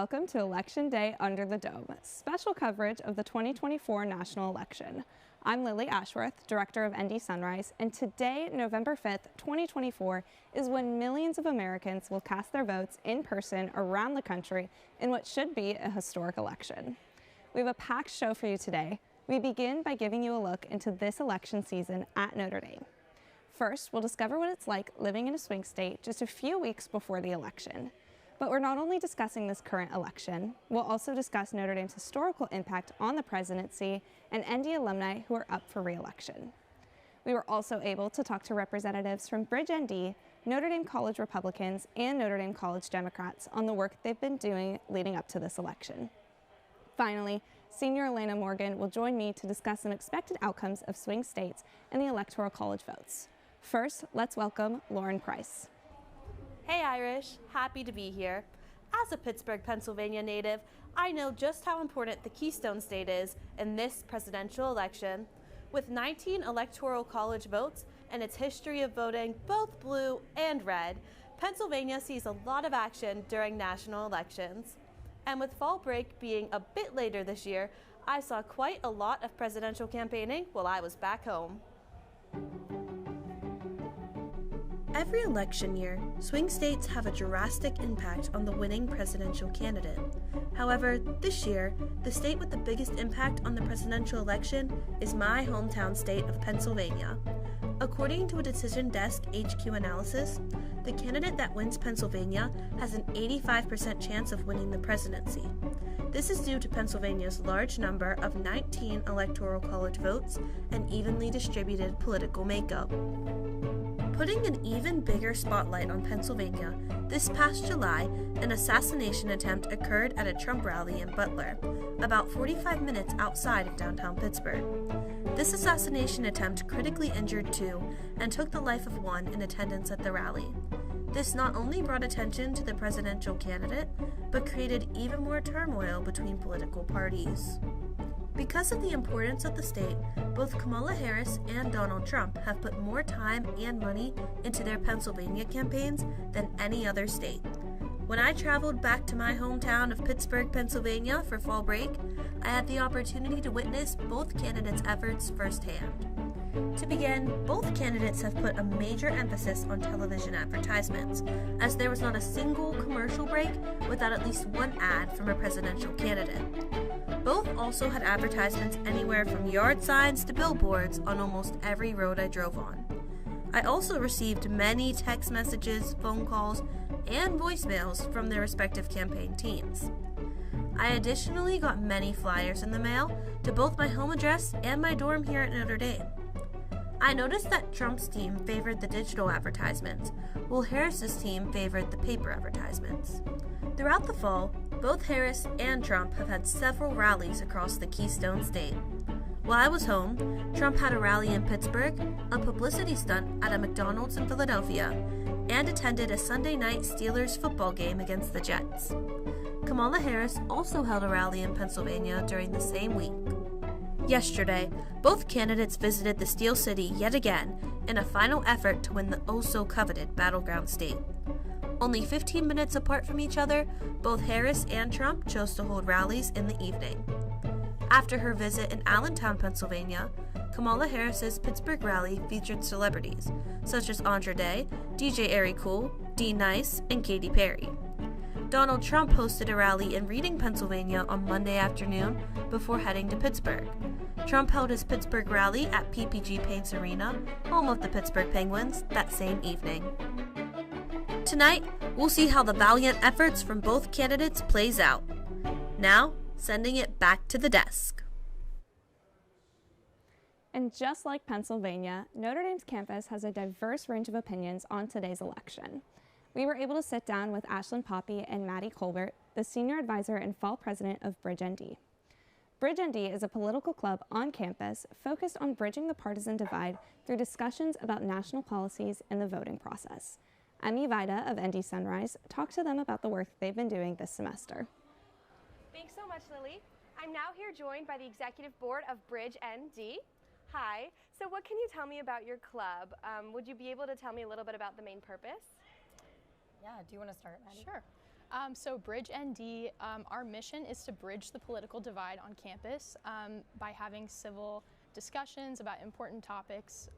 welcome to Election Day Under the Dome, special coverage of the 2024 national election. I'm Lilly Ashworth, Director of ND Sunrise, and today, November 5th, 2024, is when millions of Americans will cast their votes in person around the country in what should be a historic election. We have a packed show for you today. We begin by giving you a look into this election season at Notre Dame. First, we'll discover what it's like living in a swing state just a few weeks before the election. But we're not only discussing this current election, we'll also discuss Notre Dame's historical impact on the presidency and ND alumni who are up for re-election. We were also able to talk to representatives from Bridge ND, Notre Dame College Republicans, and Notre Dame College Democrats on the work they've been doing leading up to this election. Finally, Senior Elena Morgan will join me to discuss some expected outcomes of swing states and the Electoral College votes. First, let's welcome Lauren Price. Hey Irish, happy to be here. As a Pittsburgh, Pennsylvania native, I know just how important the Keystone State is in this presidential election. With 19 Electoral College votes and its history of voting both blue and red, Pennsylvania sees a lot of action during national elections. And with fall break being a bit later this year, I saw quite a lot of presidential campaigning while I was back home. Every election year, swing states have a drastic impact on the winning presidential candidate. However, this year, the state with the biggest impact on the presidential election is my hometown state of Pennsylvania. According to a Decision Desk HQ analysis, the candidate that wins Pennsylvania has an 85% chance of winning the presidency. This is due to Pennsylvania's large number of 19 Electoral College votes and evenly distributed political makeup. Putting an even bigger spotlight on Pennsylvania, this past July, an assassination attempt occurred at a Trump rally in Butler, about 45 minutes outside of downtown Pittsburgh. This assassination attempt critically injured two and took the life of one in attendance at the rally. This not only brought attention to the presidential candidate, but created even more turmoil between political parties. Because of the importance of the state, both Kamala Harris and Donald Trump have put more time and money into their Pennsylvania campaigns than any other state. When I traveled back to my hometown of Pittsburgh, Pennsylvania for fall break, I had the opportunity to witness both candidates' efforts firsthand. To begin, both candidates have put a major emphasis on television advertisements, as there was not a single commercial break without at least one ad from a presidential candidate. Both also had advertisements anywhere from yard signs to billboards on almost every road I drove on. I also received many text messages, phone calls, and voicemails from their respective campaign teams. I additionally got many flyers in the mail to both my home address and my dorm here at Notre Dame. I noticed that Trump's team favored the digital advertisements, while Harris's team favored the paper advertisements. Throughout the fall, both Harris and Trump have had several rallies across the Keystone State. While I was home, Trump had a rally in Pittsburgh, a publicity stunt at a McDonald's in Philadelphia, and attended a Sunday night Steelers football game against the Jets. Kamala Harris also held a rally in Pennsylvania during the same week. Yesterday, both candidates visited the Steel City yet again in a final effort to win the oh-so-coveted battleground state. Only 15 minutes apart from each other, both Harris and Trump chose to hold rallies in the evening. After her visit in Allentown, Pennsylvania, Kamala Harris's Pittsburgh rally featured celebrities such as Andra Day, DJ Ari Cool, Dean Nice, and Katy Perry. Donald Trump hosted a rally in Reading, Pennsylvania on Monday afternoon before heading to Pittsburgh. Trump held his Pittsburgh rally at PPG Paints Arena, home of the Pittsburgh Penguins, that same evening. Tonight, we'll see how the valiant efforts from both candidates plays out. Now, sending it back to the desk. And just like Pennsylvania, Notre Dame's campus has a diverse range of opinions on today's election. We were able to sit down with Ashlyn Poppy and Maddie Colbert, the senior advisor and fall president of Bridge ND. Bridge ND is a political club on campus focused on bridging the partisan divide through discussions about national policies and the voting process. Emmie Vajda of ND Sunrise talked to them about the work they've been doing this semester. Thanks so much, Lilly. I'm now here joined by the executive board of Bridge ND. Hi. So what can you tell me about your club? Would you be able to tell me a little bit about the main purpose? Yeah, do you want to start, Maddie? Sure. So Bridge ND, our mission is to bridge the political divide on campus by having civil discussions about important topics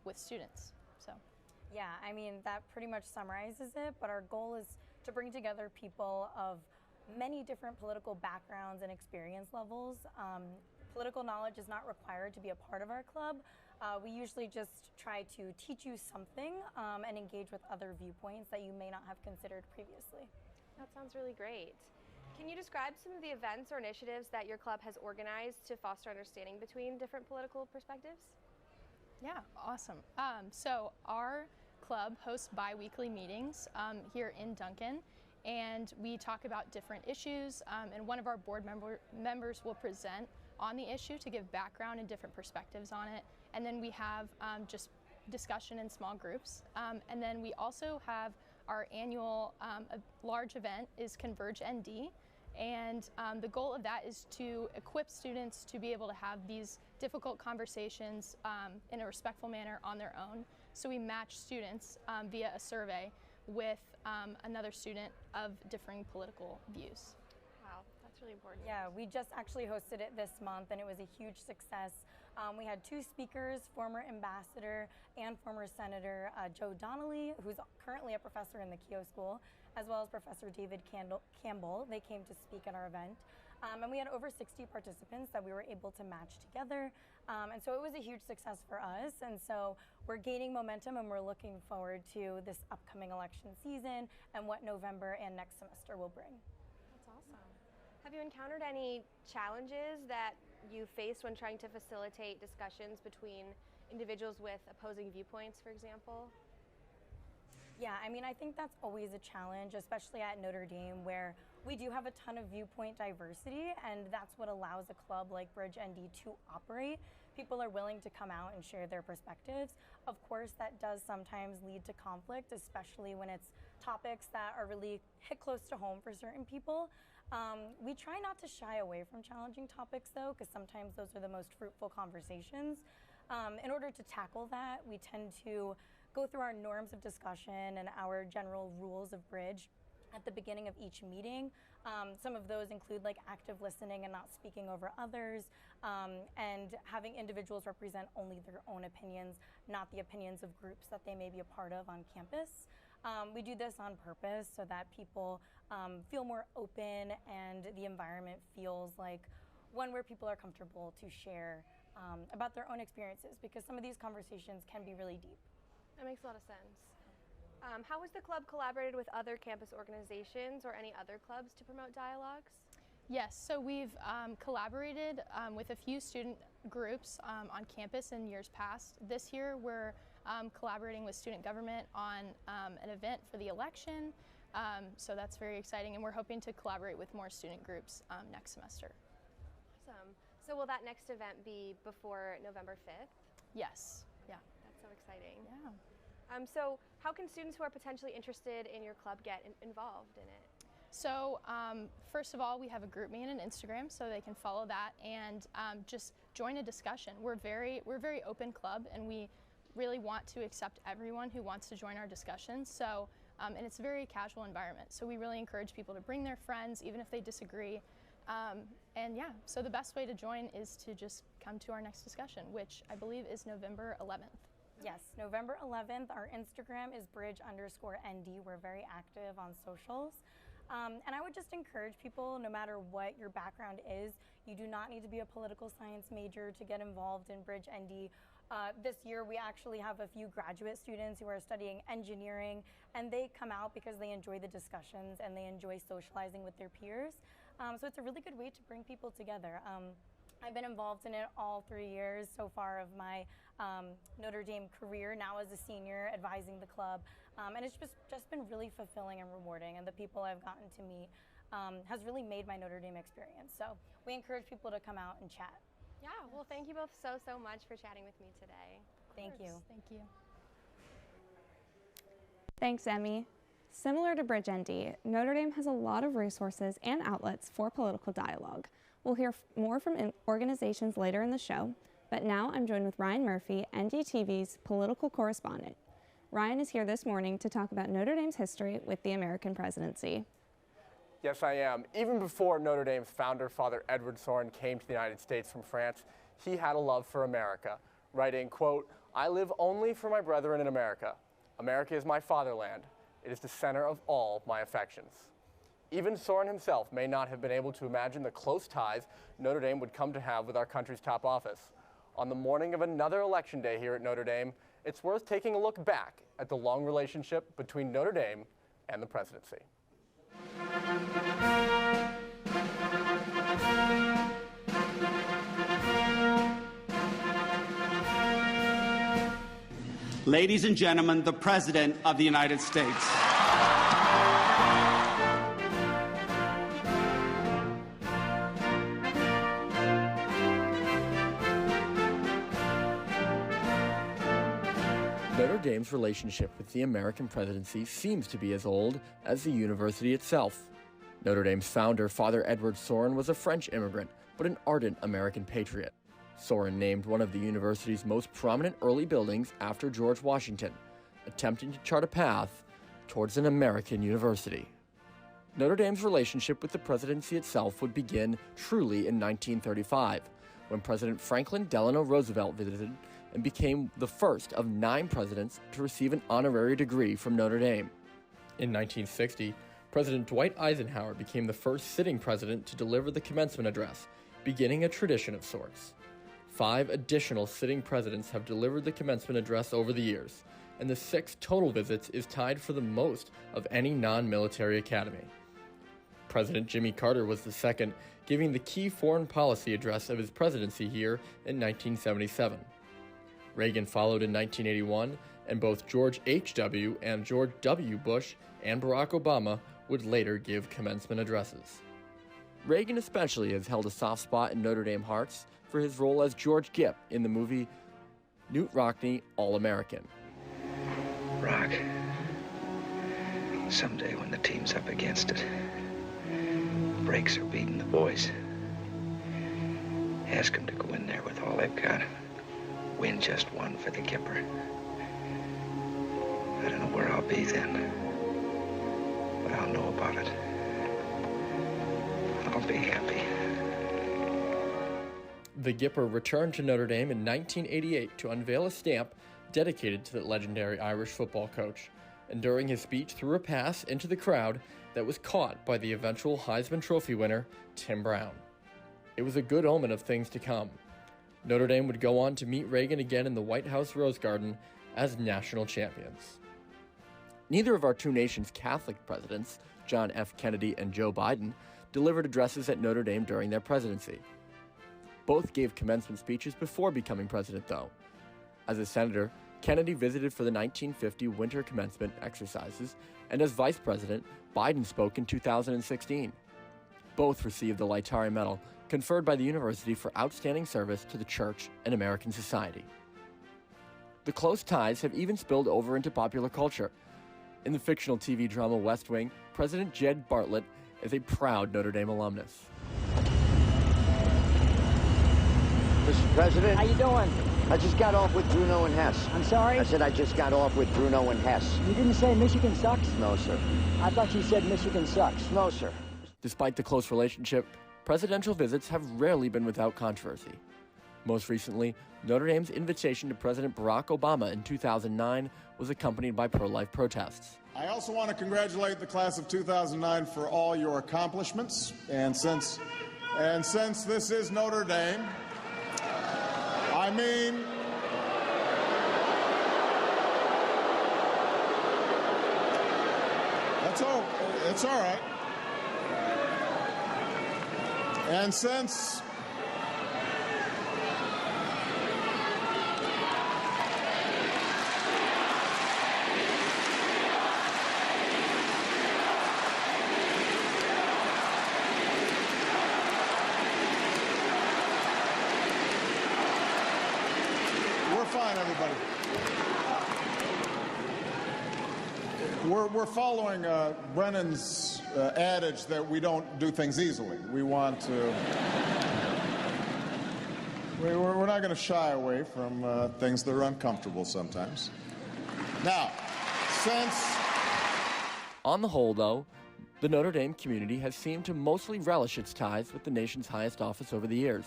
with students. So. Yeah, I mean, that pretty much summarizes it, but our goal is to bring together people of many different political backgrounds and experience levels. Political knowledge is not required to be a part of our club. We usually just try to teach you something and engage with other viewpoints that you may not have considered previously. That sounds really great. Can you describe some of the events or initiatives that your club has organized to foster understanding between different political perspectives? Yeah, awesome. So our club hosts bi-weekly meetings here in Duncan, and we talk about different issues, and one of our board members will present on the issue to give background and different perspectives on it, and then we have just discussion in small groups, and then we also have our annual large event is Converge ND, and the goal of that is to equip students to be able to have these difficult conversations in a respectful manner on their own. So we match students via a survey with another student of differing political views. Wow, that's really important. Yeah, we just actually hosted it this month and it was a huge success. We had 2 speakers, former ambassador and former Senator Joe Donnelly, who's currently a professor in the Keough School, as well as Professor David Campbell. They came to speak at our event. And we had over 60 participants that we were able to match together. And so it was a huge success for us. And so we're gaining momentum and we're looking forward to this upcoming election season and what November and next semester will bring. That's awesome. Have you encountered any challenges that you faced when trying to facilitate discussions between individuals with opposing viewpoints, for example? Yeah, I mean, I think that's always a challenge, especially at Notre Dame, where we do have a ton of viewpoint diversity, and that's what allows a club like Bridge ND to operate. People are willing to come out and share their perspectives. Of course, that does sometimes lead to conflict, especially when it's topics that are really hit close to home for certain people. We try not to shy away from challenging topics, though, because sometimes those are the most fruitful conversations. In order to tackle that, we tend to go through our norms of discussion and our general rules of Bridge at the beginning of each meeting. Some of those include like active listening and not speaking over others, and having individuals represent only their own opinions, not the opinions of groups that they may be a part of on campus. We do this on purpose so that people feel more open and the environment feels like one where people are comfortable to share about their own experiences, because some of these conversations can be really deep. That makes a lot of sense. How has the club collaborated with other campus organizations or any other clubs to promote dialogues? Yes, so we've collaborated with a few student groups on campus in years past. This year we're collaborating with student government on an event for the election, so that's very exciting, and we're hoping to collaborate with more student groups next semester. Awesome. So will that next event be before November 5th? Yes, yeah. That's so exciting. Yeah. So how can students who are potentially interested in your club get involved in it? So first of all, we have a group me and an Instagram, so they can follow that and just join a discussion. We're very open club, and we really want to accept everyone who wants to join our discussions. So and it's a very casual environment. So we really encourage people to bring their friends, even if they disagree. And yeah, so the best way to join is to just come to our next discussion, which I believe is November 11th. Yes, November 11th. Our Instagram is bridge_ND. We're very active on socials. And I would just encourage people, no matter what your background is, you do not need to be a political science major to get involved in Bridge ND. This year we actually have a few graduate students who are studying engineering, and they come out because they enjoy the discussions and they enjoy socializing with their peers. So it's a really good way to bring people together. I've been involved in it all 3 years so far of my Notre Dame career, now as a senior advising the club, and it's just been really fulfilling and rewarding, and the people I've gotten to meet has really made my Notre Dame experience. So we encourage people to come out and chat. Yeah, well, thank you both so much for chatting with me today. Thank you. Thank you. Thanks, Emmie. Similar to Bridge ND, Notre Dame has a lot of resources and outlets for political dialogue. We'll hear more from organizations later in the show, but now I'm joined with Ryan Murphy, NDTV's political correspondent. Ryan is here this morning to talk about Notre Dame's history with the American presidency. Yes, I am. Even before Notre Dame's founder, Father Edward Sorin, came to the United States from France, he had a love for America, writing, quote, "I live only for my brethren in America. America is my fatherland. It is the center of all my affections." Even Sorin himself may not have been able to imagine the close ties Notre Dame would come to have with our country's top office. On the morning of another election day here at Notre Dame, it's worth taking a look back at the long relationship between Notre Dame and the presidency. Ladies and gentlemen, the President of the United States. Notre Dame's relationship with the American presidency seems to be as old as the university itself. Notre Dame's founder, Father Edward Sorin, was a French immigrant, but an ardent American patriot. Sorin named one of the university's most prominent early buildings after George Washington, attempting to chart a path towards an American university. Notre Dame's relationship with the presidency itself would begin truly in 1935, when President Franklin Delano Roosevelt visited and became the first of 9 presidents to receive an honorary degree from Notre Dame. In 1960, President Dwight Eisenhower became the first sitting president to deliver the commencement address, beginning a tradition of sorts. 5 additional sitting presidents have delivered the commencement address over the years, and the 6th total visits is tied for the most of any non-military academy. President Jimmy Carter was the second, giving the key foreign policy address of his presidency here in 1977. Reagan followed in 1981, and both George H.W. and George W. Bush and Barack Obama would later give commencement addresses. Reagan especially has held a soft spot in Notre Dame hearts for his role as George Gipp in the movie Knute Rockne, All-American. Rock, someday when the team's up against it, breaks are beating the boys, ask them to go in there with all they've got. Win just one for the Gipper. I don't know where I'll be then, but I'll know about it. I'll be happy. The Gipper returned to Notre Dame in 1988 to unveil a stamp dedicated to the legendary Irish football coach, and during his speech threw a pass into the crowd that was caught by the eventual Heisman Trophy winner, Tim Brown. It was a good omen of things to come. Notre Dame would go on to meet Reagan again in the White House Rose Garden as national champions. Neither of our two nations' Catholic presidents, John F. Kennedy and Joe Biden, delivered addresses at Notre Dame during their presidency. Both gave commencement speeches before becoming president, though. As a senator, Kennedy visited for the 1950 winter commencement exercises, and as vice president, Biden spoke in 2016. Both received the Laetare Medal, conferred by the university for outstanding service to the church and American society. The close ties have even spilled over into popular culture. In the fictional TV drama West Wing, President Jed Bartlett is a proud Notre Dame alumnus. Mr. President. How you doing? I just got off with Bruno and Hess. I'm sorry? I said I just got off with Bruno and Hess. You didn't say Michigan sucks? No, sir. I thought you said Michigan sucks. No, sir. Despite the close relationship, presidential visits have rarely been without controversy. Most recently, Notre Dame's invitation to President Barack Obama in 2009 was accompanied by pro-life protests. I also want to congratulate the class of 2009 for all your accomplishments. And since this is Notre Dame, I mean, it's all right. And since we're fine, everybody. We're following Brennan's adage that we don't do things easily. We want to. We're not going to shy away from things that are uncomfortable sometimes. Now, since. On the whole, though, The Notre Dame community has seemed to mostly relish its ties with the nation's highest office over the years.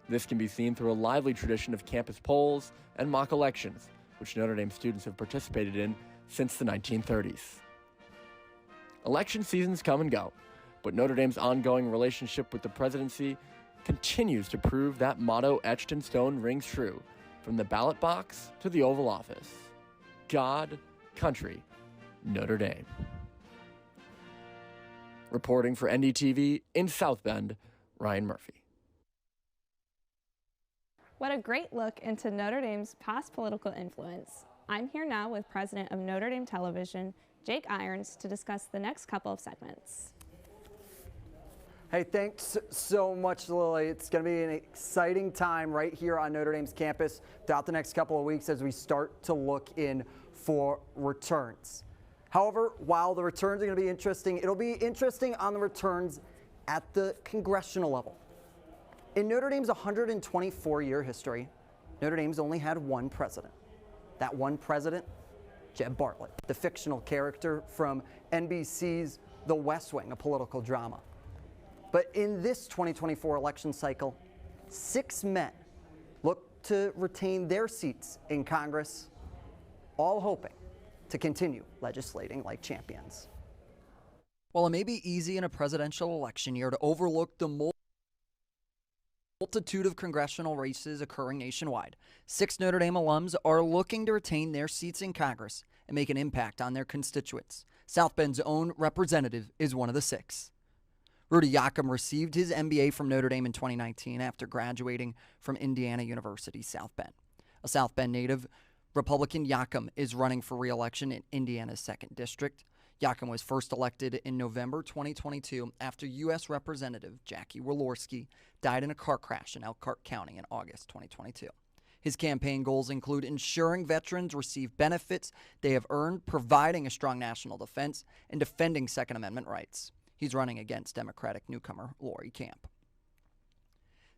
This can be seen through a lively tradition of campus polls and mock elections, which Notre Dame students have participated in since the 1930s. Election seasons come and go, but Notre Dame's ongoing relationship with the presidency continues to prove that motto etched in stone rings true, from the ballot box to the Oval Office. God, country, Notre Dame. Reporting for NDTV in South Bend, Ryan Murphy. What a great look into Notre Dame's past political influence. I'm here now with President of Notre Dame Television, Jake Irons, to discuss the next couple of segments. Hey, thanks so much, Lily. It's going to be an exciting time right here on Notre Dame's campus throughout the next couple of weeks as we start to look in for returns. However, while the returns are going to be interesting, it'll be interesting on the returns at the congressional level. In Notre Dame's 124-year history, Notre Dame's only had one president. That one president, Jeb Bartlett, the fictional character from NBC's The West Wing, a political drama. But in this 2024 election cycle, 6 men look to retain their seats in Congress, all hoping to continue legislating like champions. While it may be easy in a presidential election year to overlook the multitude of congressional races occurring nationwide, 6 Notre Dame alums are looking to retain their seats in Congress and make an impact on their constituents. South Bend's own representative is one of the 6. Rudy Yakum received his MBA from Notre Dame in 2019 after graduating from Indiana University, South Bend. A South Bend native, Republican Yakum is running for re-election in Indiana's 2nd District. Yakum was first elected in November 2022 after U.S. Representative Jackie Walorski died in a car crash in Elkhart County in August 2022. His campaign goals include ensuring veterans receive benefits they have earned, providing a strong national defense, and defending Second Amendment rights. He's running against Democratic newcomer Lori Camp.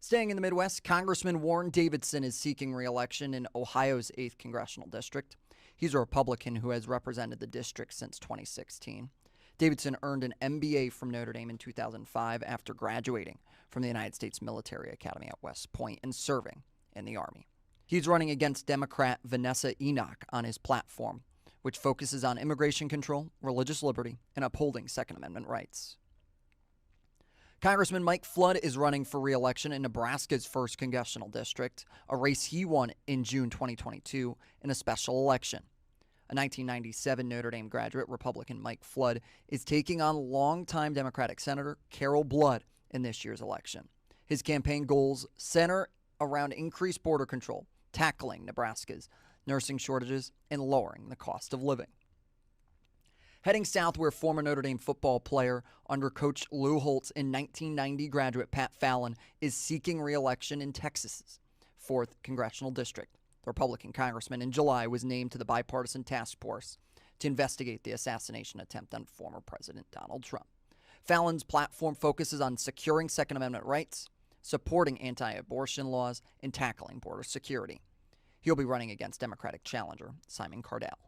Staying in the Midwest, Congressman Warren Davidson is seeking re-election in Ohio's 8th Congressional District. He's a Republican who has represented the district since 2016. Davidson earned an MBA from Notre Dame in 2005 after graduating from the United States Military Academy at West Point and serving in the Army. He's running against Democrat Vanessa Enoch on his platform, which focuses on immigration control, religious liberty, and upholding Second Amendment rights. Congressman Mike Flood is running for re-election in Nebraska's 1st Congressional District, a race he won in June 2022 in a special election. A 1997 Notre Dame graduate, Republican Mike Flood, is taking on longtime Democratic Senator Carol Blood in this year's election. His campaign goals center around increased border control, tackling Nebraska's nursing shortages, and lowering the cost of living. Heading south, where former Notre Dame football player under Coach Lou Holtz and 1990 graduate Pat Fallon is seeking re-election in Texas's 4th Congressional District. The Republican congressman in July was named to the bipartisan task force to investigate the assassination attempt on former President Donald Trump. Fallon's platform focuses on securing Second Amendment rights, supporting anti-abortion laws, and tackling border security. He'll be running against Democratic challenger Simon Cardell.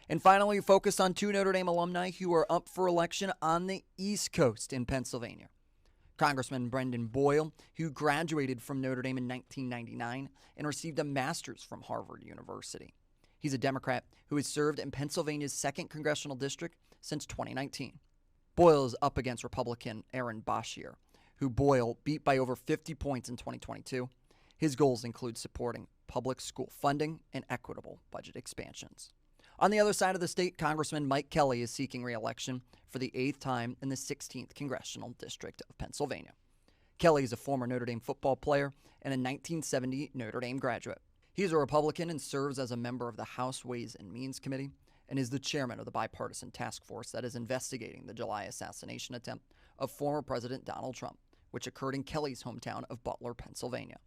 And finally, we focus on 2 Notre Dame alumni who are up for election on the East Coast in Pennsylvania. Congressman Brendan Boyle, who graduated from Notre Dame in 1999 and received a master's from Harvard University. He's a Democrat who has served in Pennsylvania's 2nd Congressional District since 2019. Boyle is up against Republican Aaron Bashir, who Boyle beat by over 50 points in 2022. His goals include supporting public school funding and equitable budget expansions. On the other side of the state, Congressman Mike Kelly is seeking re-election for the 8th time in the 16th Congressional District of Pennsylvania. Kelly is a former Notre Dame football player and a 1970 Notre Dame graduate. He's a Republican and serves as a member of the House Ways and Means Committee and is the chairman of the bipartisan task force that is investigating the July assassination attempt of former President Donald Trump, which occurred in Kelly's hometown of Butler, Pennsylvania.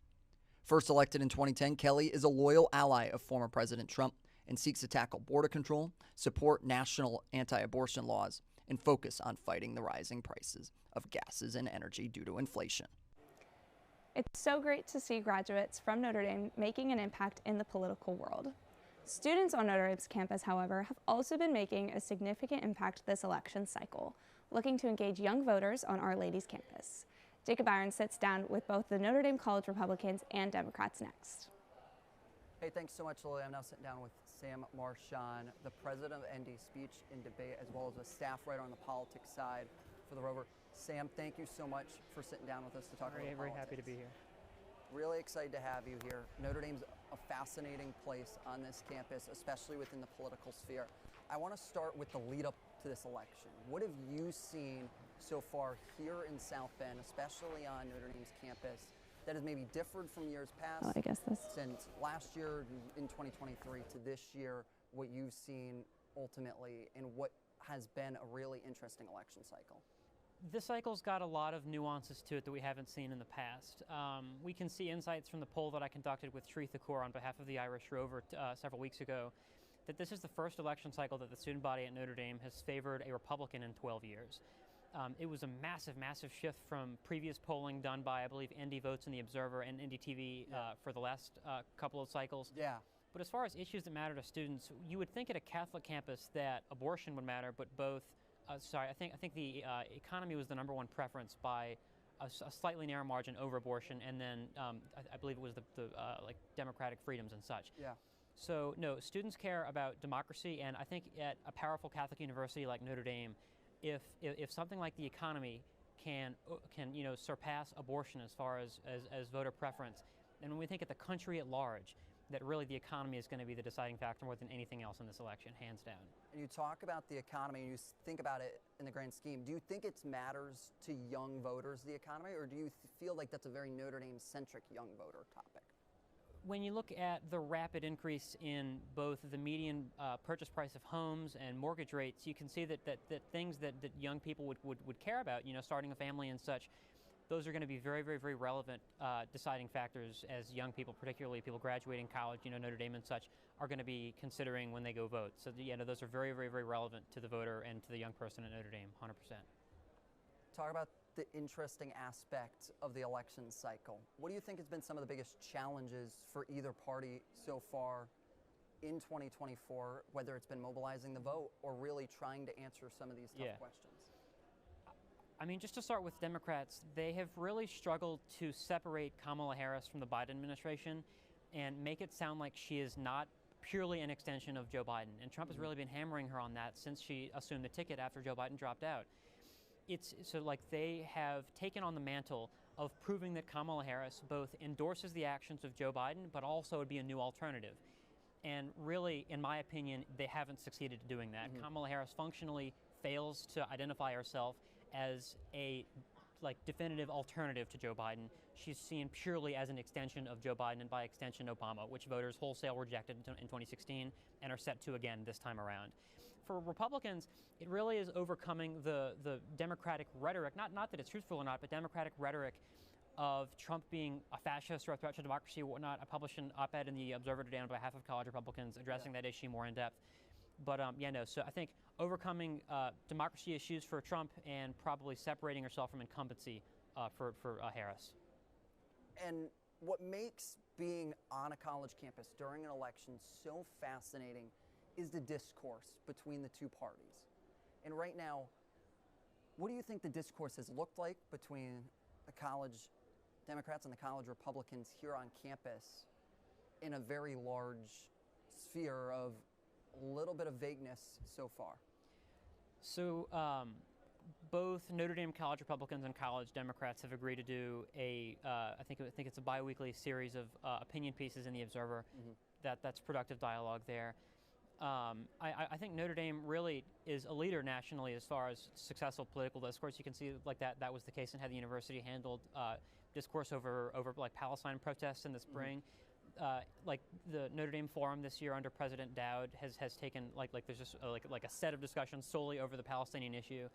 First elected in 2010, Kelly is a loyal ally of former President Trump and seeks to tackle border control, support national anti-abortion laws, and focus on fighting the rising prices of gases and energy due to inflation. It's so great to see graduates from Notre Dame making an impact in the political world. Students on Notre Dame's campus, however, have also been making a significant impact this election cycle, looking to engage young voters on Our Lady's campus. Jacob Byron sits down with both the Notre Dame College Republicans and Democrats next. Hey, thanks so much, Lily. I'm now sitting down with Sam Marchand, the president of ND Speech and Debate, as well as a staff writer on the politics side for the Rover. Sam, thank you so much for sitting down with us to talk about politics. Very happy to be here. Really excited to have you here. Notre Dame's a fascinating place on this campus, especially within the political sphere. I want to start with the lead up to this election. What have you seen so far here in South Bend, especially on Notre Dame's campus, that has maybe differed from years past? Since last year in 2023 to this year, what you've seen ultimately and what has been a really interesting election cycle? This cycle's got a lot of nuances to it that we haven't seen in the past. We can see insights from the poll that I conducted with Tree Thakur on behalf of the Irish Rover several weeks ago, that this is the first election cycle that the student body at Notre Dame has favored a Republican in 12 years. It was a massive shift from previous polling done by, I believe, ND Votes and The Observer and NDTV for the last couple of cycles. Yeah. But as far as issues that matter to students, you would think at a Catholic campus that abortion would matter, but both I think the economy was the #1 preference by a slightly narrow margin over abortion, and then I believe it was the like democratic freedoms and such. Yeah. So no, students care about democracy, and I think at a powerful Catholic university like Notre Dame, if something like the economy can surpass abortion as far as voter preference, and when we think at the country at large, that really the economy is going to be the deciding factor more than anything else in this election, hands down. And you talk about the economy, and you think about it in the grand scheme. Do you think it matters to young voters, the economy, or do you feel like that's a very Notre Dame-centric young voter topic? When you look at the rapid increase in both the median purchase price of homes and mortgage rates, you can see that things that young people would care about, starting a family and such, those are going to be very relevant deciding factors as young people, particularly people graduating college, Notre Dame and such, are going to be considering when they go vote. So those are very relevant to the voter and to the young person at Notre Dame, 100%. Talk about the interesting aspect of the election cycle. What do you think has been some of the biggest challenges for either party so far in 2024, whether it's been mobilizing the vote or really trying to answer some of these tough questions? I mean, just to start with Democrats, they have really struggled to separate Kamala Harris from the Biden administration and make it sound like she is not purely an extension of Joe Biden. And Trump has really been hammering her on that since she assumed the ticket after Joe Biden dropped out. It's so like they have taken on the mantle of proving that Kamala Harris both endorses the actions of Joe Biden, but also would be a new alternative. And really, in my opinion, they haven't succeeded at doing that. Kamala Harris functionally fails to identify herself as a definitive alternative to Joe Biden. She's seen purely as an extension of Joe Biden and by extension Obama, which voters wholesale rejected in 2016 and are set to again this time around. For Republicans, it really is overcoming the Democratic rhetoric, not that it's truthful or not, but Democratic rhetoric of Trump being a fascist or a threat to democracy or whatnot. I published an op-ed in the Observer today on behalf of college Republicans addressing that issue more in depth. But so I think overcoming democracy issues for Trump and probably separating herself from incumbency for Harris. And what makes being on a college campus during an election so fascinating is the discourse between the two parties. And right now, what do you think the discourse has looked like between the college Democrats and the college Republicans here on campus in a very large sphere of a little bit of vagueness so far? So both Notre Dame College Republicans and college Democrats have agreed to do I think it's a bi-weekly series of opinion pieces in the Observer. That's productive dialogue there. I think Notre Dame really is a leader nationally as far as successful political discourse. You can see like that was the case in how the university handled discourse over like Palestine protests in the spring. Like the Notre Dame Forum this year under President Dowd has taken there's just like a set of discussions solely over the Palestinian issue.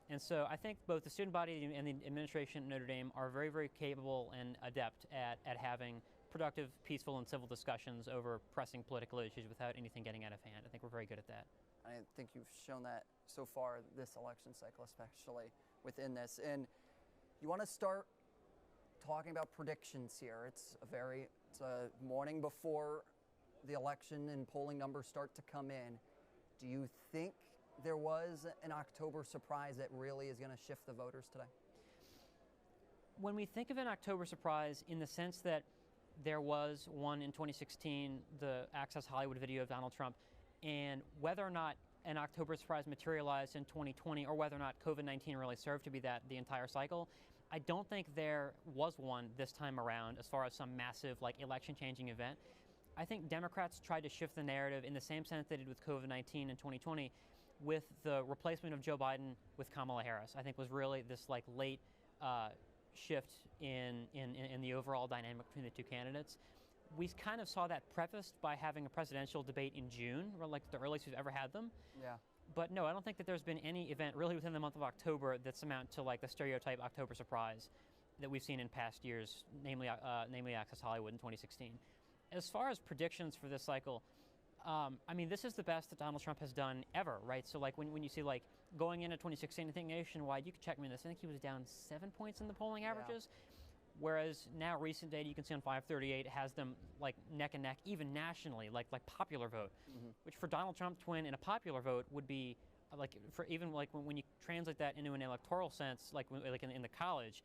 And so I think both the student body and the administration at Notre Dame are very capable and adept at having productive, peaceful, and civil discussions over pressing political issues without anything getting out of hand. I think we're very good at that. I think you've shown that so far this election cycle, especially within this. And you want to start talking about predictions here. It's a morning before the election and polling numbers start to come in, do you think there was an October surprise that really is going to shift the voters today? When we think of an October surprise in the sense that there was one in 2016, the Access Hollywood video of Donald Trump, and whether or not an October surprise materialized in 2020 or whether or not COVID-19 really served to be that the entire cycle, I don't think there was one this time around as far as some massive election changing event. I think Democrats tried to shift the narrative in the same sense they did with COVID-19 in 2020 with the replacement of Joe Biden with Kamala Harris. I think was really this late shift in the overall dynamic between the two candidates. We kind of saw that prefaced by having a presidential debate in June, or the earliest we've ever had them. Yeah. But no, I don't think that there's been any event really within the month of October that's amount to the stereotype October surprise that we've seen in past years, namely Access Hollywood in 2016. As far as predictions for this cycle, I mean, this is the best that Donald Trump has done ever, right? So when you see going into 2016, I think nationwide, you can check me on this, I think he was down 7 points in the polling averages. Yeah. Whereas now recent data you can see on 538 has them neck and neck, even nationally, like popular vote, which for Donald Trump to win in a popular vote would be for even when you translate that into an electoral sense, in the college,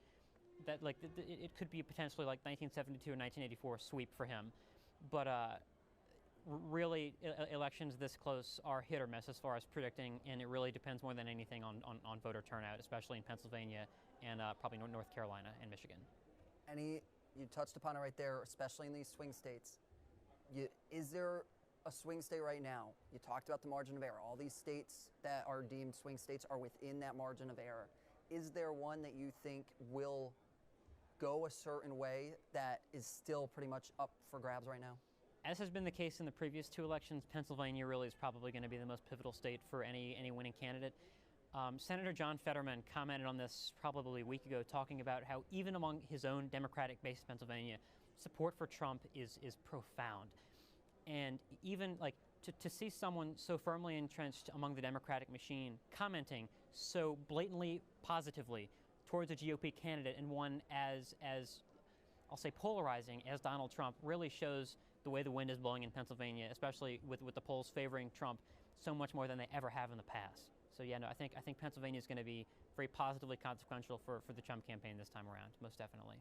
that it could be potentially 1972 or 1984 sweep for him. But really, elections this close are hit or miss as far as predicting, and it really depends more than anything on voter turnout, especially in Pennsylvania and probably North Carolina and Michigan. You touched upon it right there, especially in these swing states. Is there a swing state right now? You talked about the margin of error. All these states that are deemed swing states are within that margin of error. Is there one that you think will go a certain way that is still pretty much up for grabs right now? As has been the case in the previous two elections, Pennsylvania really is probably going to be the most pivotal state for any winning candidate. Senator John Fetterman commented on this probably a week ago, talking about how even among his own Democratic base in Pennsylvania, support for Trump is profound. And even to see someone so firmly entrenched among the Democratic machine commenting so blatantly positively towards a GOP candidate and one as I'll say polarizing as Donald Trump really shows the way the wind is blowing in Pennsylvania, especially with the polls favoring Trump so much more than they ever have in the past. So yeah, no, I think Pennsylvania is going to be very positively consequential for the Trump campaign this time around, most definitely.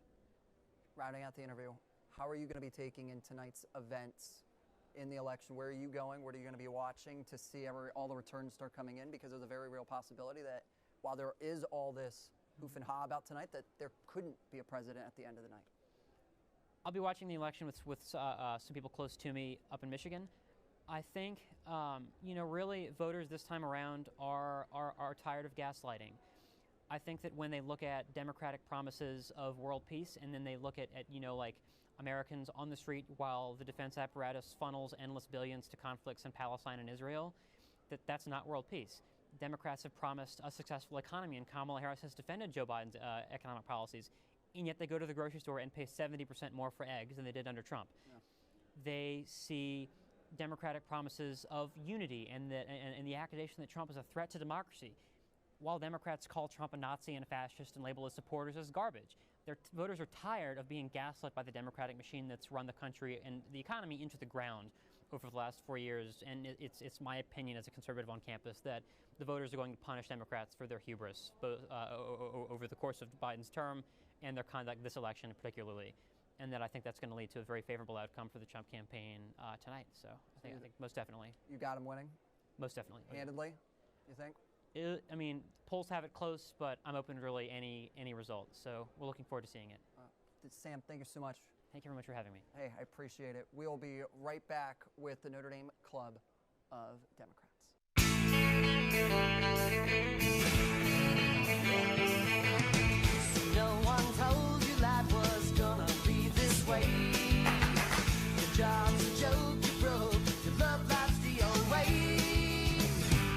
Rounding out the interview, how are you going to be taking in tonight's events in the election? Where are you going? What are you going to be watching to see all the returns start coming in? Because there's a very real possibility that while there is all this hoof and ha about tonight, that there couldn't be a president at the end of the night. I'll be watching the election with some people close to me up in Michigan. I think, really voters this time around are tired of gaslighting. I think that when they look at Democratic promises of world peace and then they look at Americans on the street while the defense apparatus funnels endless billions to conflicts in Palestine and Israel, that's not world peace. Democrats have promised a successful economy, and Kamala Harris has defended Joe Biden's economic policies, and yet they go to the grocery store and pay 70% more for eggs than they did under Trump. Yeah. They see Democratic promises of unity and the accusation that Trump is a threat to democracy, while Democrats call Trump a Nazi and a fascist and label his supporters as garbage. Their voters are tired of being gaslit by the Democratic machine that's run the country and the economy into the ground over the last 4 years, and it's my opinion as a conservative on campus that the voters are going to punish Democrats for their hubris both, over the course of Biden's term and their conduct this election particularly. And that I think that's going to lead to a very favorable outcome for the Trump campaign tonight. So I think most definitely. You got him winning? Most definitely. Handedly, you think? Polls have it close, but I'm open to really any result. So we're looking forward to seeing it. Sam, thank you so much. Thank you very much for having me. Hey, I appreciate it. We'll be right back with the Notre Dame Club of Democrats. No one told you life was gonna be this way. Your job's a joke, you broke, your love life's the old way.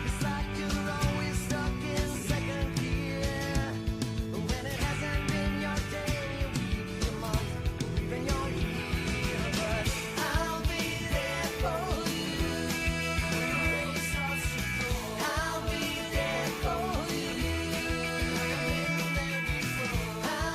It's like you're always stuck in second gear, when it hasn't been your day, your week, your month, or even your year. But I'll be there for you. I'll be there for you. I've been there before.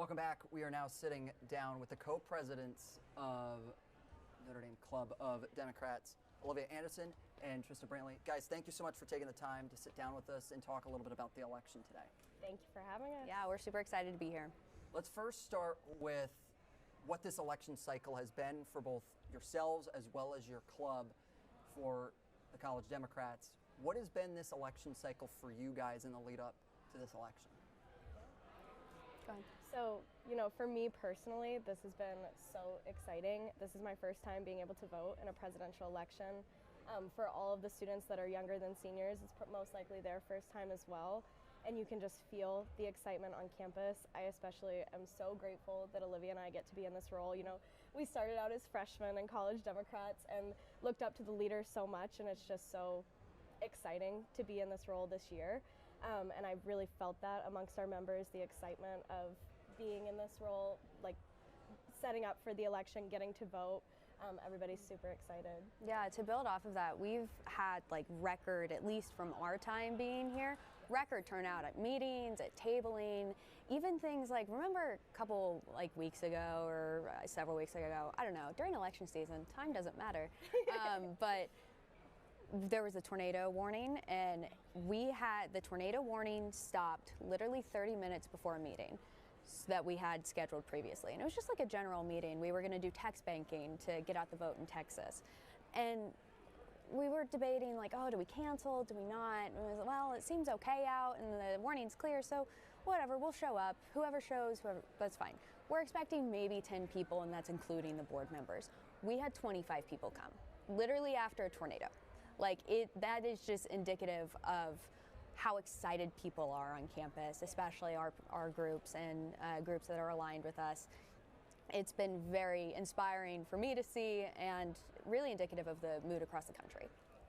Welcome back. We are now sitting down with the co-presidents of Notre Dame Club of Democrats, Olivia Anderson and Trista Brantley. Guys, thank you so much for taking the time to sit down with us and talk a little bit about the election today. Thank you for having us. Yeah, we're super excited to be here. Let's first start with what this election cycle has been for both yourselves as well as your club for the College Democrats. What has been this election cycle for you guys in the lead up to this election? Go ahead. So, for me personally, this has been so exciting. This is my first time being able to vote in a presidential election. For all of the students that are younger than seniors, it's most likely their first time as well. And you can just feel the excitement on campus. I especially am so grateful that Olivia and I get to be in this role. We started out as freshmen in College Democrats and looked up to the leaders so much, and it's just so exciting to be in this role this year. And I really felt that amongst our members, the excitement of being in this role, like setting up for the election, getting to vote. Everybody's super excited. Yeah, to build off of that, we've had record, at least from our time being here, record turnout at meetings, at tabling, even things remember a couple weeks ago or several weeks ago, I don't know, during election season, time doesn't matter, but there was a tornado warning, and we had the tornado warning stopped literally 30 minutes before a meeting that we had scheduled previously. And it was just a general meeting. We were going to do text banking to get out the vote in Texas. And we were debating oh, do we cancel, do we not? And it was, well, it seems okay out and the warning's clear, so whatever, we'll show up. Whoever shows, that's fine. We're expecting maybe 10 people, and that's including the board members. We had 25 people come, literally after a tornado. That is just indicative of how excited people are on campus, especially our groups and groups that are aligned with us. It's been very inspiring for me to see and really indicative of the mood across the country.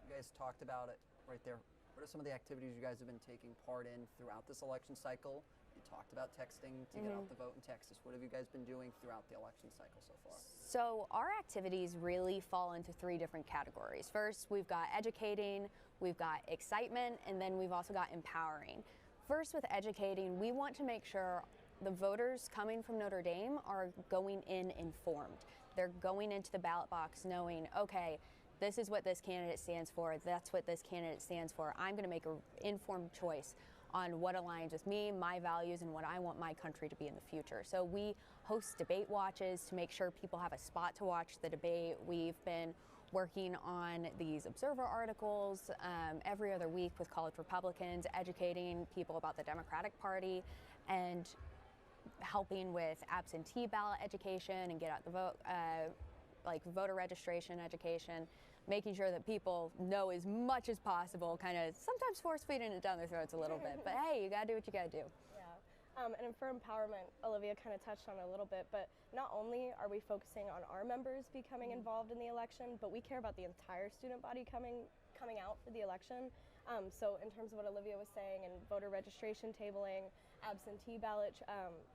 You guys talked about it right there. What are some of the activities you guys have been taking part in throughout this election cycle? You talked about texting to get out the vote in Texas. What have you guys been doing throughout the election cycle so far? So our activities really fall into 3 different categories. First, we've got educating, we've got excitement, and then we've also got empowering. First, with educating, we want to make sure the voters coming from Notre Dame are going in informed. They're going into the ballot box knowing, okay, this is what this candidate stands for, that's what this candidate stands for. I'm going to make an informed choice on what aligns with me, my values, and what I want my country to be in the future. So we host debate watches to make sure people have a spot to watch the debate. We've been working on these observer articles every other week with college Republicans, educating people about the Democratic Party, and helping with absentee ballot education and get out the vote, voter registration education, making sure that people know as much as possible, kind of sometimes force-feeding it down their throats a little bit, but hey, you gotta do what you gotta do. Yeah, and for empowerment, Olivia kind of touched on it a little bit, but not only are we focusing on our members becoming involved in the election, but we care about the entire student body coming out for the election. So in terms of what Olivia was saying, and voter registration tabling, absentee ballot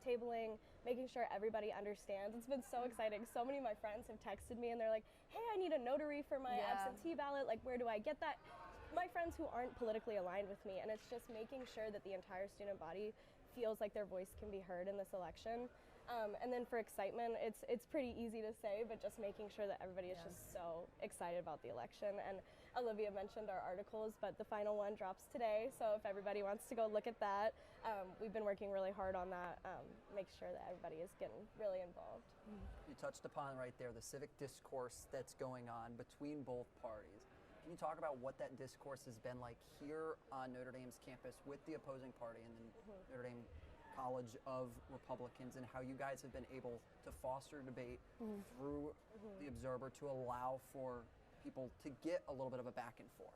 tabling, making sure everybody understands. It's been so exciting. So many of my friends have texted me and they're like, hey, I need a notary for my absentee ballot. Where do I get that? My friends who aren't politically aligned with me, and it's just making sure that the entire student body feels like their voice can be heard in this election. And then for excitement, it's pretty easy to say, but just making sure that everybody is just so excited about the election. And Olivia mentioned our articles, but the final one drops today, so if everybody wants to go look at that, we've been working really hard on that, make sure that everybody is getting really involved. You touched upon right there the civic discourse that's going on between both parties. Can you talk about what that discourse has been like here on Notre Dame's campus with the opposing party and then Notre Dame College of Republicans, and how you guys have been able to foster debate through the Observer to allow for people to get a little bit of a back and forth?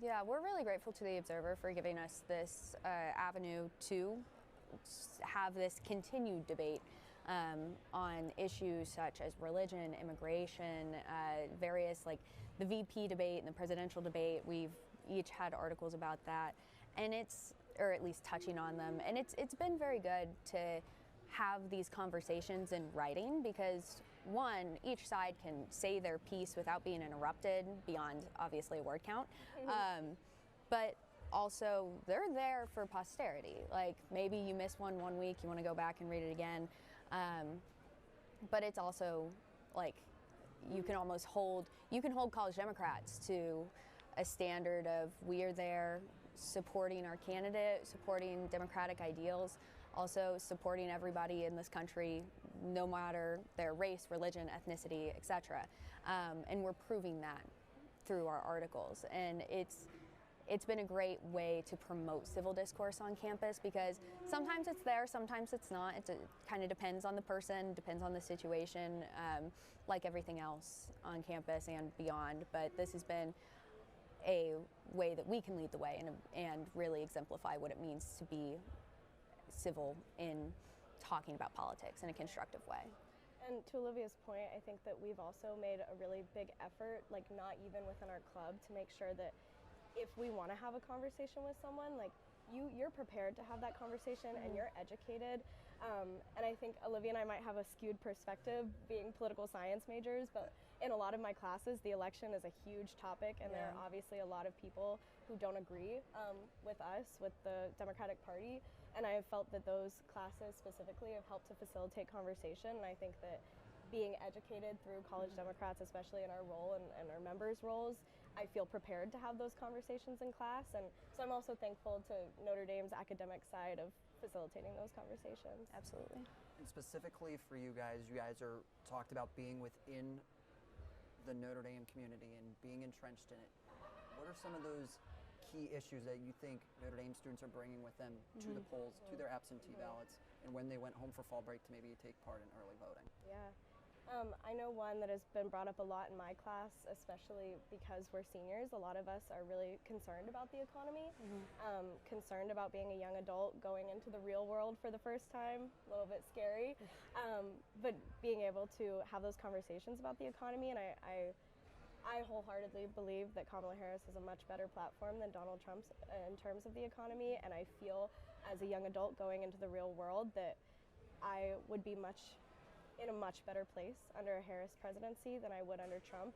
Yeah, we're really grateful to the Observer for giving us this avenue to have this continued debate on issues such as religion, immigration, various the VP debate and the presidential debate. We've each had articles about that, and or at least touching on them. And it's been very good to have these conversations in writing because, one, each side can say their piece without being interrupted beyond, obviously, a word count. But also, they're there for posterity. Like, maybe you miss one week, you want to go back and read it again. But it's also, like, you can hold college Democrats to a standard of we are there supporting our candidate, supporting democratic ideals, also supporting everybody in this country, no matter their race, religion, ethnicity, etc. And we're proving that through our articles. And it's been a great way to promote civil discourse on campus, because sometimes it's there, sometimes it's not. It kind of depends on the person, depends on the situation, like everything else on campus and beyond. But this has been a way that we can lead the way and really exemplify what it means to be civil in talking about politics in a constructive way. And to Olivia's point, I think that we've also made a really big effort, like not even within our club, to make sure that if we want to have a conversation with someone, like you're prepared to have that conversation and you're educated. And I think Olivia and I might have a skewed perspective being political science majors, but in a lot of my classes, the election is a huge topic, and there are obviously a lot of people who don't agree with us, with the Democratic Party. And I have felt that those classes specifically have helped to facilitate conversation. And I think that being educated through college Democrats, especially in our role and our members' roles, I feel prepared to have those conversations in class. And so I'm also thankful to Notre Dame's academic side of facilitating those conversations. Absolutely. And specifically for you guys are talked about being within the Notre Dame community and being entrenched in it. What are some of those key issues that you think Notre Dame students are bringing with them to the polls, to their absentee ballots, and when they went home for fall break to maybe take part in early voting? Yeah. I know one that has been brought up a lot in my class, especially because we're seniors. A lot of us are really concerned about the economy, concerned about being a young adult going into the real world for the first time, a little bit scary, but being able to have those conversations about the economy. And I wholeheartedly believe that Kamala Harris is a much better platform than Donald Trump's in terms of the economy. And I feel as a young adult going into the real world that I would be in a much better place under a Harris presidency than I would under Trump.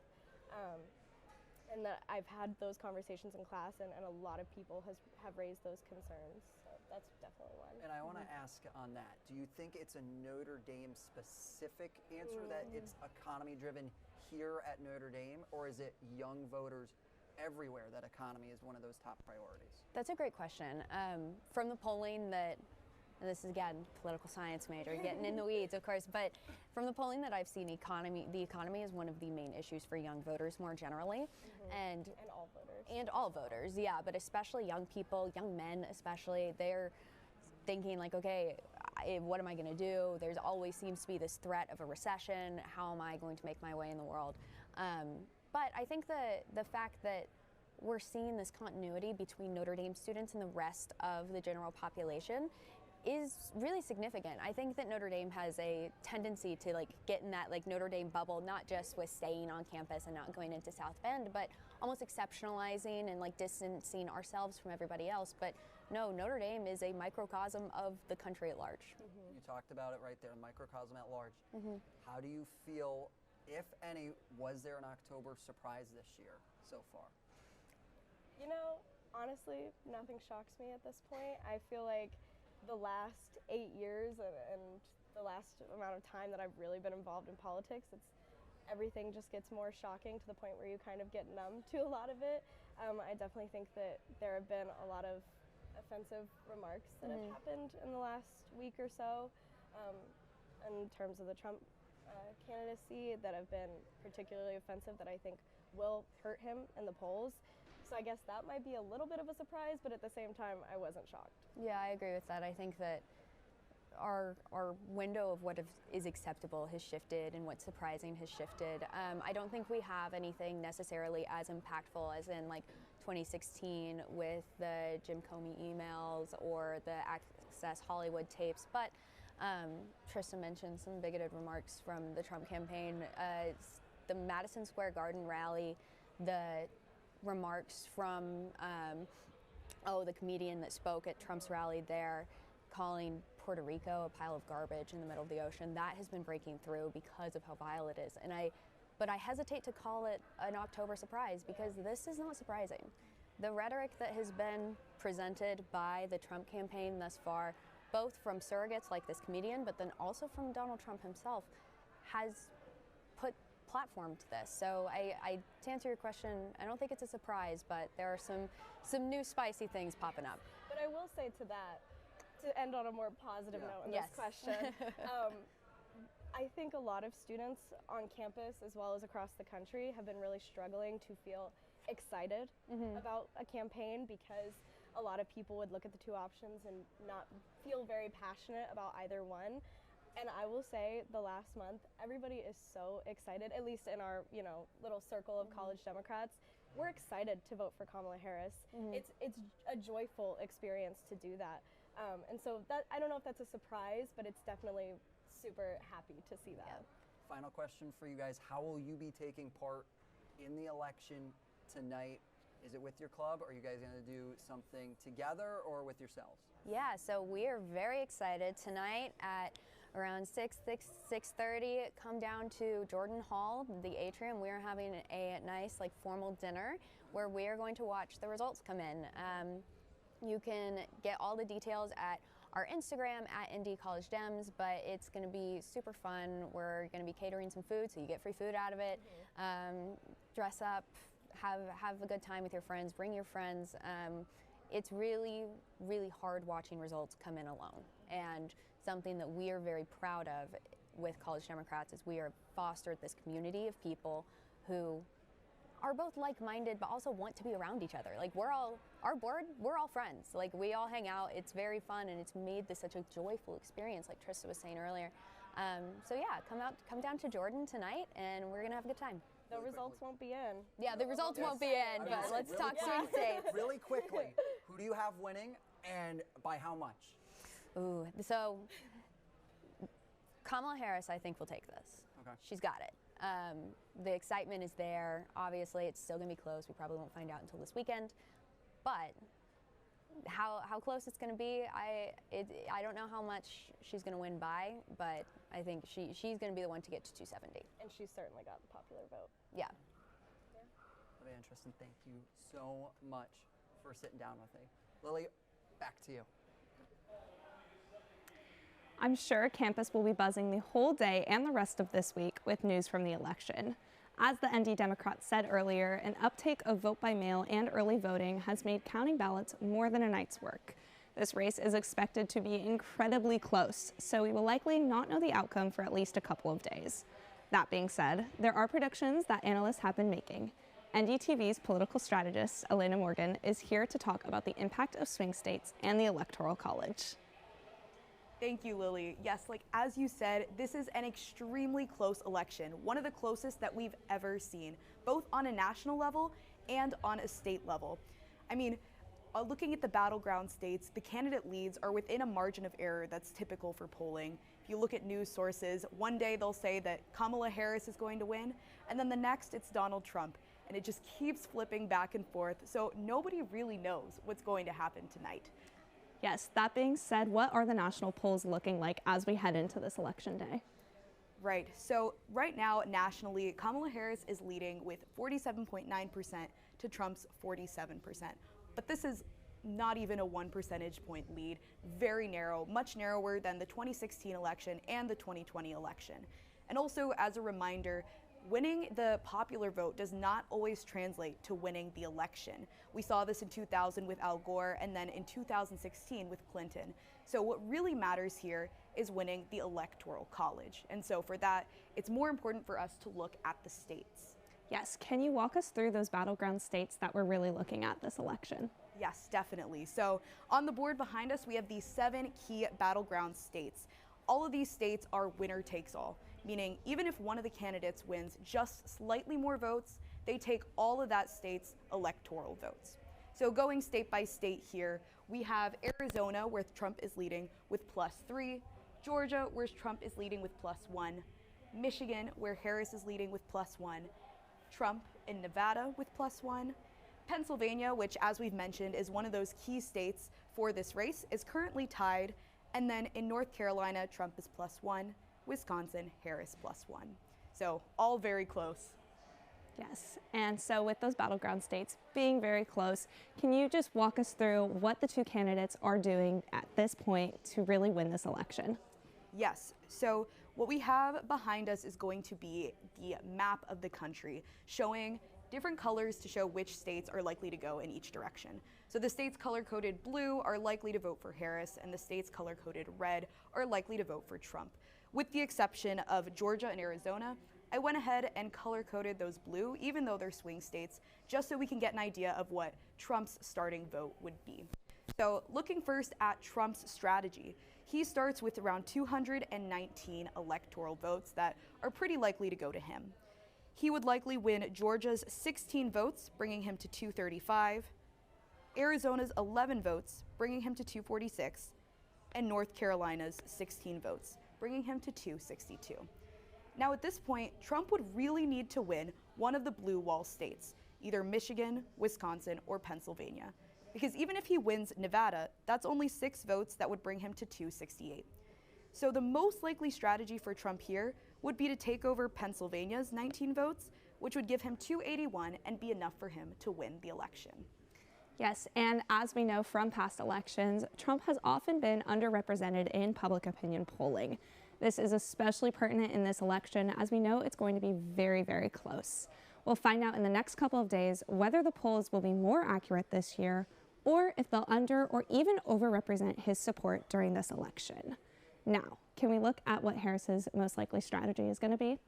And that I've had those conversations in class, and a lot of people have raised those concerns. So that's definitely one. And I want to ask on that, do you think it's a Notre Dame specific answer, that it's economy driven here at Notre Dame, or is it young voters everywhere that economy is one of those top priorities? That's a great question. From the polling that, and this is again political science major, getting in the weeds, of course, but from the polling that I've seen, the economy is one of the main issues for young voters more generally, and all voters. And all voters, yeah, but especially young people, young men especially, they're thinking like, okay, what am I going to do? There's always seems to be this threat of a recession. How am I going to make my way in the world? But I think the fact that we're seeing this continuity between Notre Dame students and the rest of the general population is really significant. I think that Notre Dame has a tendency to like get in that like Notre Dame bubble, not just with staying on campus and not going into South Bend, but almost exceptionalizing and like distancing ourselves from everybody else. But no, Notre Dame is a microcosm of the country at large. You talked about it right there, microcosm at large. How do you feel, if any, was there an October surprise this year so far? You know, honestly, nothing shocks me at this point. I feel like the last 8 years and the last amount of time that I've really been involved in politics, everything just gets more shocking to the point where you kind of get numb to a lot of it. I definitely think that there have been a lot of offensive remarks that have happened in the last week or so in terms of the Trump candidacy that have been particularly offensive, that I think will hurt him in the polls. So I guess that might be a little bit of a surprise, but at the same time, I wasn't shocked. Yeah, I agree with that. I think that our window of what is acceptable has shifted, and what's surprising has shifted. I don't think we have anything necessarily as impactful as in like 2016 with the Jim Comey emails or the Access Hollywood tapes, but Trista mentioned some bigoted remarks from the Trump campaign. The Madison Square Garden rally, the remarks from the comedian that spoke at Trump's rally there, calling Puerto Rico a pile of garbage in the middle of the ocean, that has been breaking through because of how vile it is. But I hesitate to call it an October surprise, because this is not surprising. the rhetoric that has been presented by the Trump campaign thus far, both from surrogates like this comedian, but then also from Donald Trump himself, has put platform to this. So to answer your question, I don't think it's a surprise, but there are some new spicy things popping up. But I will say to that, to end on a more positive note in this question, I think a lot of students on campus as well as across the country have been really struggling to feel excited about a campaign because a lot of people would look at the two options and not feel very passionate about either one. And I will say the last month, everybody is so excited, at least in our, little circle of college Democrats. We're excited to vote for Kamala Harris. It's a joyful experience to do that. And so that, I don't know if that's a surprise, but it's definitely super happy to see that. Final question for you guys. How will you be taking part in the election tonight? Is it with your club? Or are you guys going to do something together or with yourselves? Yeah, so we are very excited. Tonight at around 6:30, come down to Jordan Hall, the atrium. We are having a nice formal dinner where we are going to watch the results come in. You can get all the details at our Instagram at ND College Dems, but it's going to be super fun. We're going to be catering some food, so you get free food out of it. Dress up, have a good time with your friends, bring your friends. It's really, really hard watching results come in alone. And something that we are very proud of with College Democrats is we are fostered this community of people who are both like-minded but also want to be around each other. We're all friends. We all hang out. It's very fun, and it's made this such a joyful experience, like Trista was saying earlier. So yeah, come down to Jordan tonight, and we're gonna have a good time. The results won't be in. Yeah, the results won't be in, but let's talk swing states. Really quickly, who do you have winning, and by how much? Ooh, so Kamala Harris, I think, will take this. Okay. She's got it. The excitement is there. Obviously, it's still going to be close. We probably won't find out until this weekend. But how close it's going to be, I don't know how much she's going to win by, but I think she's going to be the one to get to 270. And she's certainly got the popular vote. Yeah. Very interesting. Thank you so much for sitting down with me. Lily, back to you. I'm sure campus will be buzzing the whole day and the rest of this week with news from the election. As the ND Democrats said earlier, an uptake of vote by mail and early voting has made counting ballots more than a night's work. This race is expected to be incredibly close, so we will likely not know the outcome for at least a couple of days. That being said, there are predictions that analysts have been making. NDTV's political strategist, Elena Morgan, is here to talk about the impact of swing states and the Electoral College. Thank you, Lily. Yes, as you said, this is an extremely close election, one of the closest that we've ever seen, both on a national level and on a state level. I mean, looking at the battleground states, the candidate leads are within a margin of error that's typical for polling. If you look at news sources, one day they'll say that Kamala Harris is going to win, and then the next it's Donald Trump, and it just keeps flipping back and forth, so nobody really knows what's going to happen tonight. Yes, that being said, what are the national polls looking like as we head into this election day? Right, so right now nationally, Kamala Harris is leading with 47.9% to Trump's 47%. But this is not even a 1 percentage point lead, very narrow, much narrower than the 2016 election and the 2020 election. And also, as a reminder, winning the popular vote does not always translate to winning the election. We saw this in 2000 with Al Gore and then in 2016 with Clinton. So what really matters here is winning the Electoral College. And so for that, it's more important for us to look at the states. Yes, can you walk us through those battleground states that we're really looking at this election? Yes, definitely. So on the board behind us, we have these 7 key battleground states. All of these states are winner takes all, meaning even if one of the candidates wins just slightly more votes, they take all of that state's electoral votes. So going state by state here, we have Arizona, where Trump is leading with +3, Georgia, where Trump is leading with +1, Michigan, where Harris is leading with +1, Trump in Nevada with +1, Pennsylvania, which as we've mentioned is one of those key states for this race, is currently tied, and then in North Carolina, Trump is +1, Wisconsin, Harris +1. So all very close. Yes, and so with those battleground states being very close, can you just walk us through what the two candidates are doing at this point to really win this election? Yes, so what we have behind us is going to be the map of the country, showing different colors to show which states are likely to go in each direction. So the states color-coded blue are likely to vote for Harris, and the states color-coded red are likely to vote for Trump. With the exception of Georgia and Arizona, I went ahead and color-coded those blue, even though they're swing states, just so we can get an idea of what Trump's starting vote would be. So looking first at Trump's strategy, he starts with around 219 electoral votes that are pretty likely to go to him. He would likely win Georgia's 16 votes, bringing him to 235, Arizona's 11 votes, bringing him to 246, and North Carolina's 16 votes, bringing him to 262. Now at this point, Trump would really need to win one of the blue wall states, either Michigan, Wisconsin, or Pennsylvania. Because even if he wins Nevada, that's only 6 votes that would bring him to 268. So the most likely strategy for Trump here would be to take over Pennsylvania's 19 votes, which would give him 281 and be enough for him to win the election. Yes, and as we know from past elections, Trump has often been underrepresented in public opinion polling. This is especially pertinent in this election, as we know it's going to be very, very close. We'll find out in the next couple of days whether the polls will be more accurate this year, or if they'll under or even overrepresent his support during this election. Now, can we look at what Harris's most likely strategy is going to be?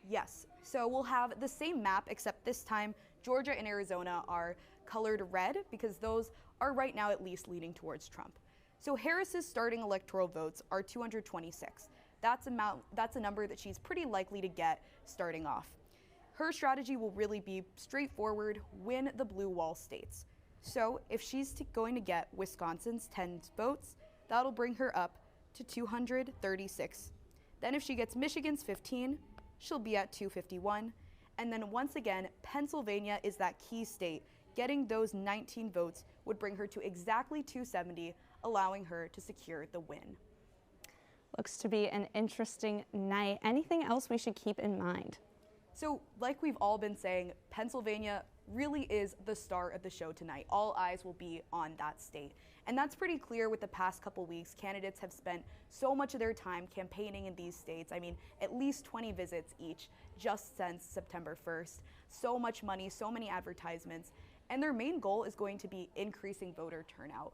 Yes, so we'll have the same map, except this time Georgia and Arizona are colored red because those are right now at least leaning towards Trump. So Harris's starting electoral votes are 226. That's a number that she's pretty likely to get starting off. Her strategy will really be straightforward, win the blue wall states. So if she's going to get Wisconsin's 10 votes, that'll bring her up to 236. Then if she gets Michigan's 15, she'll be at 251. And then once again, Pennsylvania is that key state. Getting those 19 votes would bring her to exactly 270, allowing her to secure the win. Looks to be an interesting night. Anything else we should keep in mind? So like we've all been saying, Pennsylvania really is the star of the show tonight. All eyes will be on that state. And that's pretty clear with the past couple weeks. Candidates have spent so much of their time campaigning in these states. I mean, at least 20 visits each just since September 1st. So much money, so many advertisements. And their main goal is going to be increasing voter turnout.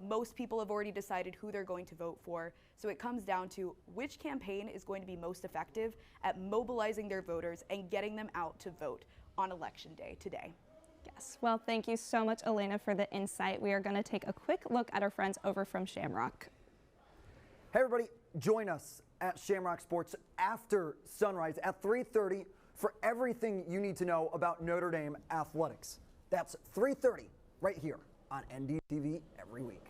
Most people have already decided who they're going to vote for, so it comes down to which campaign is going to be most effective at mobilizing their voters and getting them out to vote on Election Day today. Yes, well, thank you so much, Elena, for the insight. We are going to take a quick look at our friends over from Shamrock. Hey, everybody, join us at Shamrock Sports after sunrise at 3:30 for everything you need to know about Notre Dame athletics. That's 3:30 right here on NDTV every week.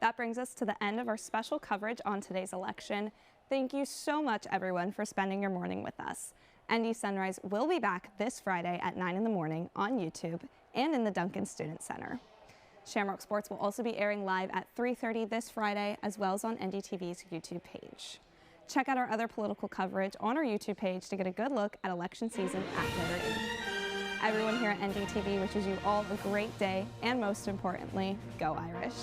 That brings us to the end of our special coverage on today's election. Thank you so much, everyone, for spending your morning with us. ND Sunrise will be back this Friday at 9 in the morning on YouTube and in the Duncan Student Center. Shamrock Sports will also be airing live at 3:30 this Friday, as well as on NDTV's YouTube page. Check out our other political coverage on our YouTube page to get a good look at election season at Notre Dame. Everyone here at NDTV wishes you all a great day, and most importantly, go Irish.